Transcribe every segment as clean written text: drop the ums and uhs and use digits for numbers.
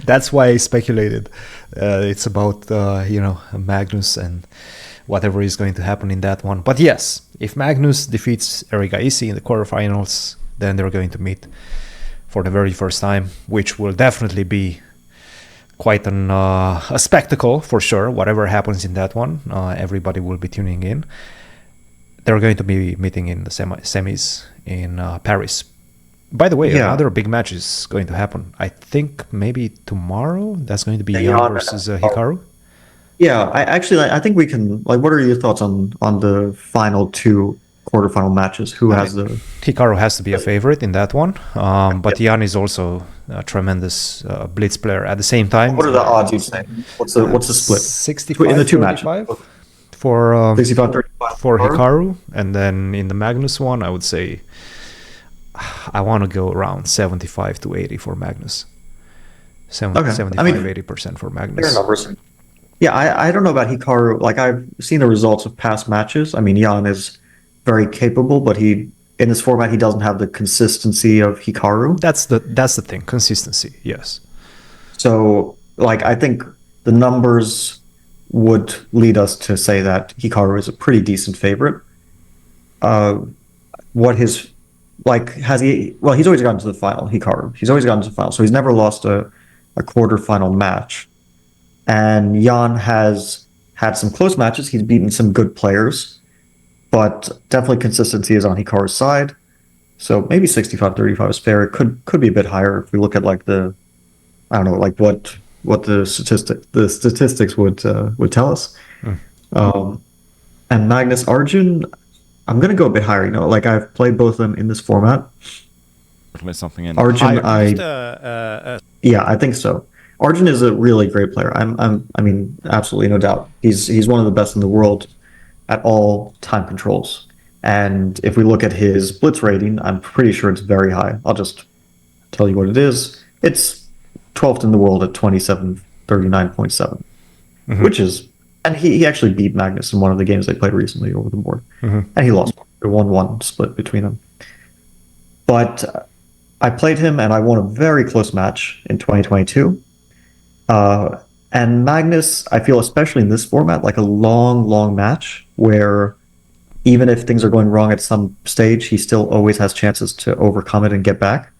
That's why I speculated. It's about Magnus and whatever is going to happen in that one. But yes, if Magnus defeats Eric Gaisi in the quarterfinals, then they're going to meet for the very first time, which will definitely be quite a spectacle for sure. Whatever happens in that one, everybody will be tuning in. They're going to be meeting in the semis in Paris. By the way, another big match is going to happen. I think maybe tomorrow. That's going to be Jan versus Hikaru. Yeah, I think we can. Like, what are your thoughts on the final two quarterfinal matches? Who has the Hikaru has to be a favorite in that one, but Jan is also a tremendous blitz player. At the same time, what are the odds? You say what's the split? 65 in the two matches for 65-35 for Hikaru, and then in the Magnus one, I would say I want to go around 75 to 80 for Magnus. 75-80% for Magnus. Fair numbers. Yeah, I don't know about Hikaru. Like, I've seen the results of past matches. I mean, Jan is very capable, but in this format, he doesn't have the consistency of Hikaru. That's the thing, consistency. Yes. So, like, I think the numbers would lead us to say that Hikaru is a pretty decent favorite. Has he? Well, he's always gotten to the final. Hikaru. He's always gotten to the final, so he's never lost a quarterfinal match. And Jan has had some close matches. He's beaten some good players, but definitely consistency is on Hikaru's side. So maybe 65-35 is fair. It could be a bit higher if we look at like what the statistics would tell us. And Magnus Arjun, I'm gonna go a bit higher. Like, I've played both of them in this format. Something in Arjun, yeah, I think so. Arjun is a really great player. I mean, absolutely no doubt. He's one of the best in the world at all time controls. And if we look at his blitz rating, I'm pretty sure it's very high. I'll just tell you what it is. It's 12th in the world at 2739.7, which is, and he actually beat Magnus in one of the games they played recently over the board, and he lost a 1-1 split between them. But I played him and I won a very close match in 2022. And Magnus, I feel, especially in this format, like a long match where even if things are going wrong at some stage, he still always has chances to overcome it and get back.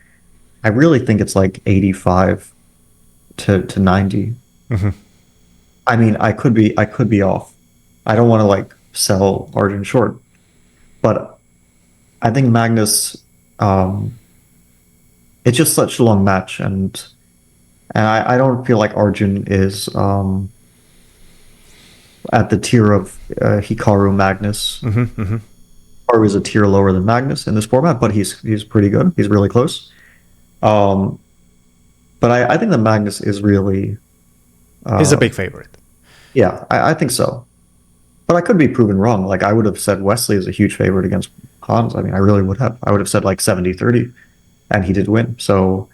I really think it's like 85 to 90. I mean, I could be off. I don't want to like sell Arjun short, but I think Magnus, it's just such a long match, and I don't feel like Arjun is at the tier of Hikaru, Magnus. Hikaru is a tier lower than Magnus in this format, but he's pretty good. He's really close. But I think that Magnus is really... he's a big favorite. Yeah, I think so. But I could be proven wrong. Like, I would have said Wesley is a huge favorite against Hans. I mean, I really would have. I would have said like 70-30, and he did win. So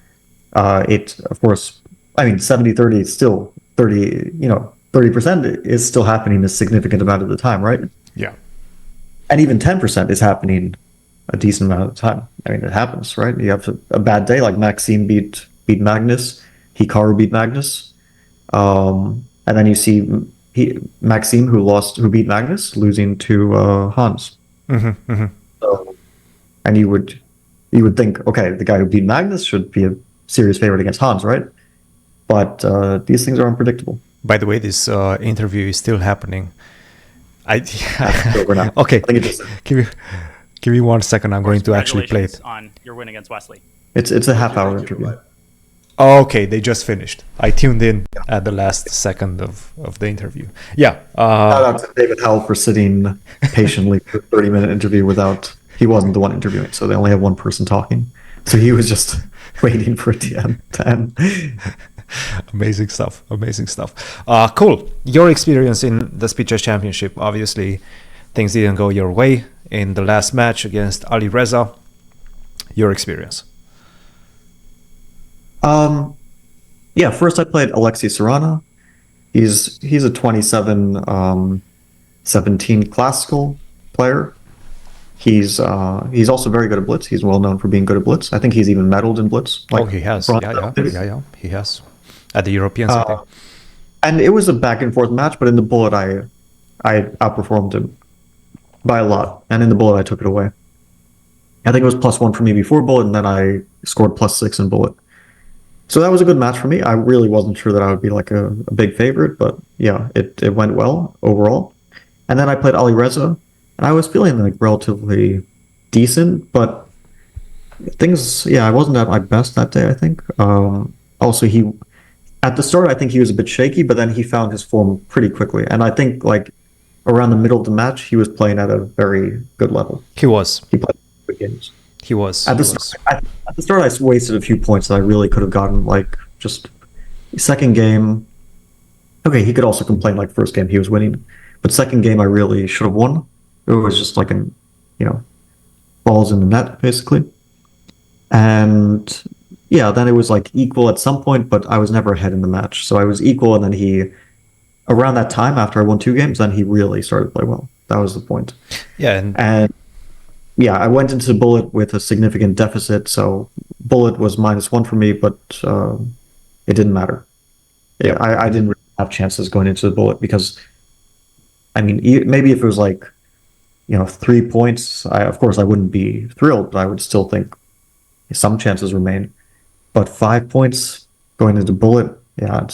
of course, I mean, 70-30 is still 30% is still happening a significant amount of the time, right? Yeah. And even 10% is happening a decent amount of the time. I mean, it happens, right? You have a bad day, like Maxime beat Magnus, Hikaru beat Magnus, and then you see Maxime who beat Magnus losing to Hans. So, and you would think, okay, the guy who beat Magnus should be a serious favorite against Hans, right? But these things are unpredictable. By the way, this interview is still happening. Over now. Okay, give me 1 second. I'm going to actually play it. On your win against Wesley. It's a half-hour interview. Oh, okay, they just finished. I tuned in at the last second of the interview. Yeah. Shout out to David Howell for sitting patiently for a 30-minute interview he wasn't the one interviewing, so they only have one person talking. So he was just waiting for it to end. Amazing stuff. Cool. Your experience in the Speed Chess Championship. Obviously, things didn't go your way in the last match against Ali Reza. Your experience. Yeah, first I played Alexei Serrana. He's a 27-17 classical player. He's also very good at blitz. He's well known for being good at blitz. I think he's even medaled in blitz. He has. Yeah, he has. At the European City. And it was a back and forth match, but in the bullet, I outperformed him by a lot. And in the bullet, I took it away. I think it was +1 for me before bullet, and then I scored +6 in bullet. So that was a good match for me. I really wasn't sure that I would be like a big favorite, but yeah, it went well overall. And then I played Ali Reza, and I was feeling like relatively decent, but things, yeah, I wasn't at my best that day, I think. Also, at the start, I think he was a bit shaky, but then he found his form pretty quickly. And I think like around the middle of the match, he was playing at a very good level. He was. He played good games. He was. At the start, I wasted a few points that I really could have gotten. Like just second game. Okay, he could also complain like first game he was winning, but second game I really should have won. It was just like balls in the net basically, and yeah, then it was like equal at some point, but I was never ahead in the match, so I was equal, and then around that time after I won 2 games, then he really started to play well. That was the point. Yeah, and yeah, I went into bullet with a significant deficit, so bullet was -1 for me, but it didn't matter. Yeah, I didn't really have chances going into the bullet because, I mean, maybe if it was like, 3 points, of course I wouldn't be thrilled, but I would still think some chances remain. But 5 points going into bullet, yeah,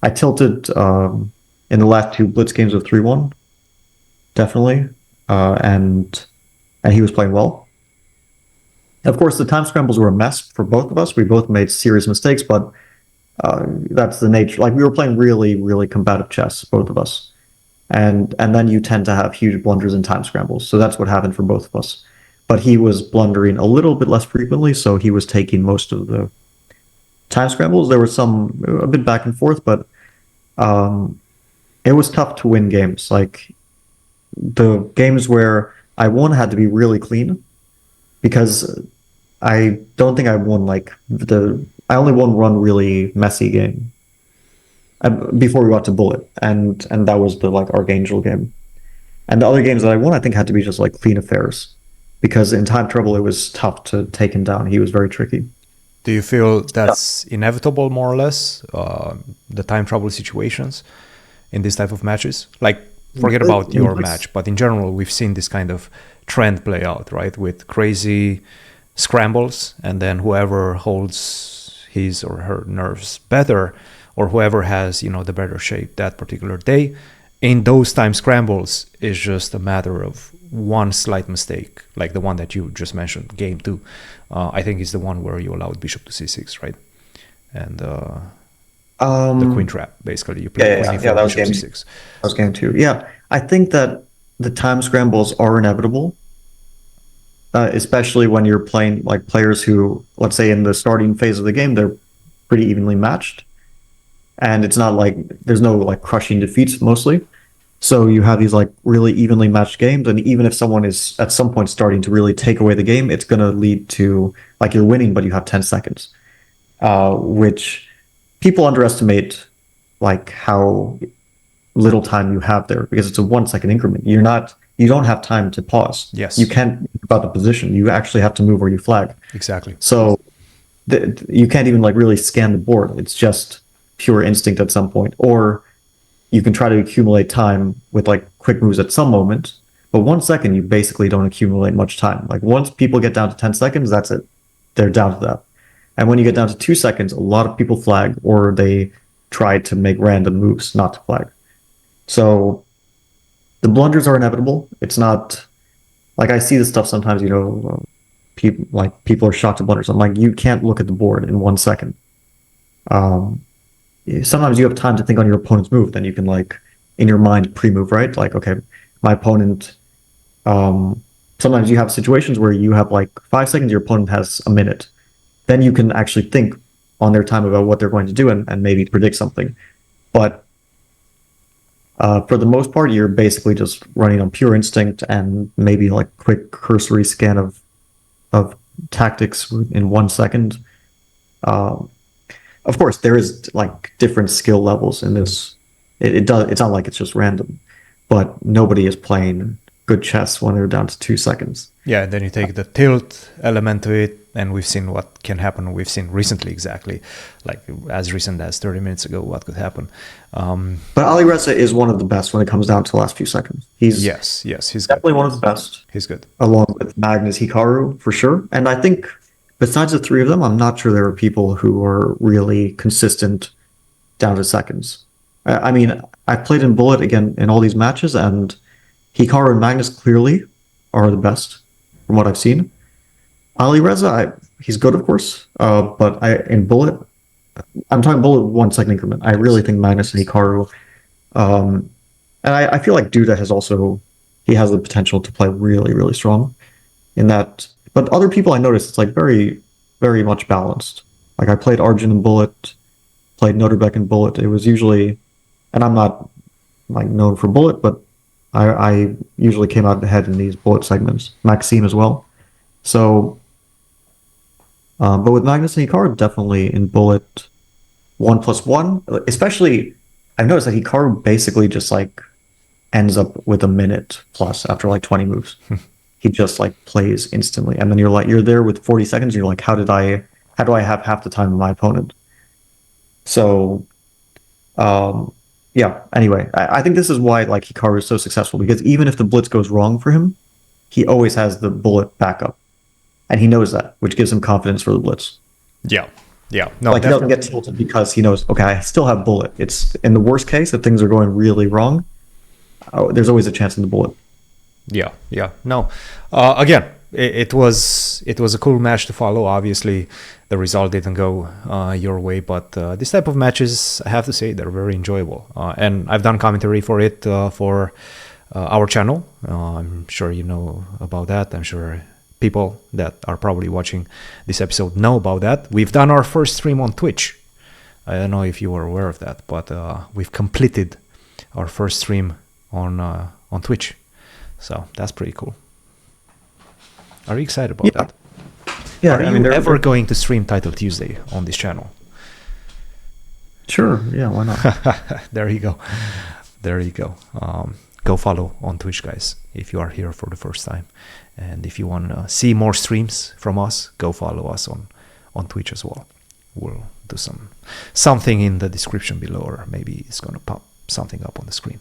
I tilted in the last 2 blitz games of 3-1, definitely, and he was playing well. Of course, the time scrambles were a mess for both of us. We both made serious mistakes, but that's the nature. Like we were playing really, really combative chess, both of us, and then you tend to have huge blunders in time scrambles. So that's what happened for both of us. But he was blundering a little bit less frequently, so he was taking most of the time scrambles. There was a bit back and forth, but it was tough to win games. Like the games where I won had to be really clean, because I don't think I won I only won one really messy game before we got to bullet, and that was the Archangel game. And the other games that I won, I think, had to be just like clean affairs, because in time trouble it was tough to take him down. He was very tricky. Do you feel that's inevitable, more or less, the time trouble situations in this type of matches? Like, forget about your match, but in general, we've seen this kind of trend play out, right? With crazy scrambles, and then whoever holds his or her nerves better, or whoever has, the better shape that particular day, in those time scrambles, is just a matter of one slight mistake, like the one that you just mentioned, game 2. I think is the one where you allowed bishop to c6, right? And the queen trap, basically. You play queen that was bishop game c6. That was game 2. Yeah, I think that the time scrambles are inevitable, especially when you're playing like players who, let's say in the starting phase of the game, they're pretty evenly matched. And it's not like there's no like crushing defeats mostly. So you have these like really evenly matched games, and even if someone is at some point starting to really take away the game, it's going to lead to like you're winning, but you have 10 seconds, which people underestimate, like how little time you have there, because it's a 1 second increment. You don't have time to pause. Yes. You can't think about the position. You actually have to move where you flag. Exactly. So you can't even like really scan the board. It's just pure instinct at some point, or you can try to accumulate time with like quick moves at some moment, but 1 second you basically don't accumulate much time. Like once people get down to 10 seconds, that's it. They're down to that. And when you get down to 2 seconds, a lot of people flag, or they try to make random moves not to flag. So the blunders are inevitable. It's not like I see this stuff sometimes, people are shocked at blunders. I'm like, you can't look at the board in 1 second. Sometimes you have time to think on your opponent's move, then you can like in your mind pre-move, right? Like, okay, my opponent, sometimes you have situations where you have like 5 seconds, your opponent has a minute. Then you can actually think on their time about what they're going to do and maybe predict something. But for the most part, you're basically just running on pure instinct and maybe like quick cursory scan of tactics in 1 second. Of course, there is like different skill levels in this. It's not like it's just random, but nobody is playing good chess when they're down to 2 seconds. Yeah, and then you take the tilt element to it. and we've seen what can happen. We've seen recently, exactly, like as recent as 30 minutes ago, what could happen. But Alireza is one of the best when it comes down to the last few seconds. He's he's definitely good. one of the best. He's good. Along with Magnus, Hikaru, for sure. And I think besides the three of them, I'm not sure there are people who are really consistent down to seconds. I mean, I played in Bullet again in all these matches, and Hikaru and Magnus clearly are the best from what I've seen. Alireza, he's good, of course, but in Bullet, I'm talking Bullet 1 second increment. I really think Magnus and Hikaru, and I feel like Duda he has the potential to play really, really strong in that. But other people I noticed, it's like very, very much balanced. Like I played Arjun in Bullet, played Noterbeck in Bullet. It was usually, and I'm not like known for Bullet, but I usually came out ahead in these Bullet segments. Maxime as well. So, but with Magnus and Hikaru, definitely in Bullet 1+1, especially, I've noticed that Hikaru basically just like ends up with a minute plus after like 20 moves. He just like plays instantly, and then you're there with 40 seconds. And you're like, how do I have half the time of my opponent? So, yeah. Anyway, I think this is why like Hikaru is so successful, because even if the blitz goes wrong for him, he always has the Bullet backup, and he knows that, which gives him confidence for the blitz. Yeah. No, like he doesn't get tilted because he knows, okay, I still have Bullet. It's in the worst case if things are going really wrong, there's always a chance in the Bullet. Yeah. No, again, it was a cool match to follow. Obviously, the result didn't go your way, but this type of matches, I have to say, they're very enjoyable. And I've done commentary for it for our channel. I'm sure you know about that. I'm sure people that are probably watching this episode know about that. We've done our first stream on Twitch. I don't know if you were aware of that, but we've completed our first stream on Twitch. So that's pretty cool. Are you excited about that? Yeah, Are you ever going to stream Title Tuesday on this channel? Sure. Yeah, why not? There you go. Go follow on Twitch, guys, if you are here for the first time. And if you want to see more streams from us, go follow us on Twitch as well. We'll do something in the description below, or maybe it's going to pop something up on the screen.